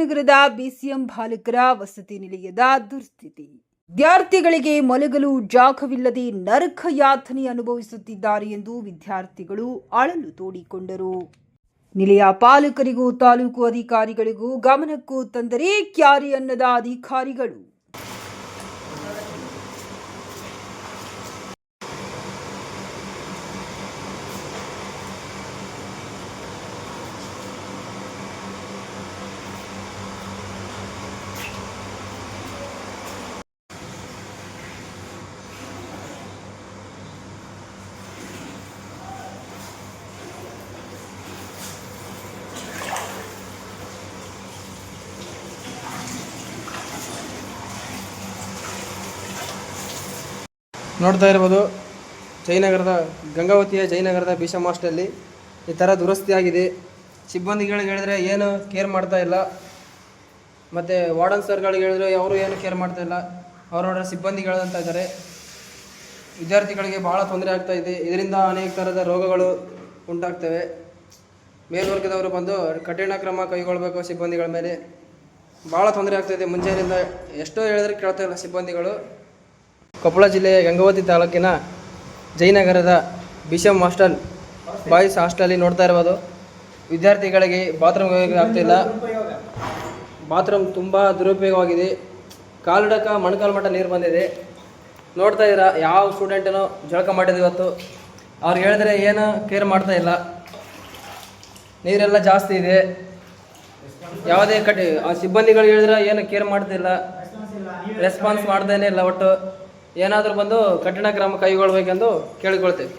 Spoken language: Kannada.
ಜಯನಗರದ ಬಿಸಿಎಂ ಬಾಲಕರ ವಸತಿ ನಿಲಯದ ದುಸ್ಥಿತಿ. ವಿದ್ಯಾರ್ಥಿಗಳಿಗೆ ಮಲಗಲು ಜಾಗವಿಲ್ಲದೆ ನರಕ ಯಾತನೆ ಅನುಭವಿಸುತ್ತಿದ್ದಾರೆ ಎಂದು ವಿದ್ಯಾರ್ಥಿಗಳು ಅಳಲು ತೋಡಿಕೊಂಡರು. ನಿಲಯ ಪಾಲಕರಿಗೂ ತಾಲೂಕು ಅಧಿಕಾರಿಗಳಿಗೂ ಗಮನಕ್ಕೂ ತಂದರೆ ಕ್ಯಾರಿ ಅನ್ನದ ಅಧಿಕಾರಿಗಳು. ನೋಡ್ತಾ ಇರ್ಬೋದು, ಜಯನಗರದ ಗಂಗಾವತಿಯ ಜಯನಗರದ ಬಿಸಿಎಂ ಹಾಸ್ಟೆಲಲ್ಲಿ ಈ ಥರ ದುರಸ್ತಿ ಆಗಿದೆ. ಸಿಬ್ಬಂದಿಗಳಿಗೆ ಹೇಳಿದ್ರೆ ಏನು ಕೇರ್ ಮಾಡ್ತಾ ಇಲ್ಲ, ಮತ್ತು ವಾರ್ಡನ್ ಸರ್ಗಳಿಗೆ ಹೇಳಿದ್ರೆ ಅವರು ಏನು ಕೇರ್ ಮಾಡ್ತಾ ಇಲ್ಲ. ಅವ್ರು ನೋಡ್ರೆ ಸಿಬ್ಬಂದಿಗಳು ಅಂತ ಇದ್ದಾರೆ. ವಿದ್ಯಾರ್ಥಿಗಳಿಗೆ ಭಾಳ ತೊಂದರೆ ಆಗ್ತಾ ಇದೆ. ಇದರಿಂದ ಅನೇಕ ಥರದ ರೋಗಗಳು ಉಂಟಾಗ್ತವೆ. ಮೇಲ್ವರ್ಗದವರು ಬಂದು ಕಠಿಣ ಕ್ರಮ ಕೈಗೊಳ್ಳಬೇಕು. ಸಿಬ್ಬಂದಿಗಳ ಮೇಲೆ ಭಾಳ ತೊಂದರೆ ಆಗ್ತಾಯಿದೆ. ಮುಂಜಾನೆಯಿಂದ ಎಷ್ಟೋ ಹೇಳಿದ್ರೆ ಕೇಳ್ತಾ ಇಲ್ಲ ಸಿಬ್ಬಂದಿಗಳು. ಕೊಪ್ಪಳ ಜಿಲ್ಲೆಯ ಗಂಗಾವತಿ ತಾಲೂಕಿನ ಜಯನಗರದ ಬಿಸಿಎಂ ಹಾಸ್ಟೆಲ್ ಬಾಯ್ಸ್ ಹಾಸ್ಟೆಲಲ್ಲಿ ನೋಡ್ತಾ ಇರ್ಬೋದು, ವಿದ್ಯಾರ್ಥಿಗಳಿಗೆ ಬಾತ್ರೂಮ್ ಆಗ್ತಾಯಿಲ್ಲ. ಬಾತ್ರೂಮ್ ತುಂಬ ದುರುಪಯೋಗವಾಗಿದೆ. ಕಾಲಿಡಕ ಮೊಣಕಾಲು ಮಟ್ಟ ನೀರು ಬಂದಿದೆ. ನೋಡ್ತಾ ಇದ್ದೀರಾ, ಯಾವ ಸ್ಟೂಡೆಂಟನೋ ಜಳಕ ಮಾಡಿದೆ ಇವತ್ತು. ಅವ್ರಿಗೆ ಹೇಳಿದ್ರೆ ಏನು ಕೇರ್ ಮಾಡ್ತಾ ಇಲ್ಲ. ನೀರೆಲ್ಲ ಜಾಸ್ತಿ ಇದೆ. ಯಾವುದೇ ಸಿಬ್ಬಂದಿಗಳು ಹೇಳಿದ್ರೆ ಏನು ಕೇರ್ ಮಾಡ್ತಿಲ್ಲ, ರೆಸ್ಪಾನ್ಸ್ ಮಾಡ್ತಾನೇ ಇಲ್ಲ. ಒಟ್ಟು ಏನಾದರೂ ಬಂದು ಕಠಿಣ ಕ್ರಮ ಕೈಗೊಳ್ಳಬೇಕೆಂದು ಕೇಳಿಕೊಳ್ತೇವೆ.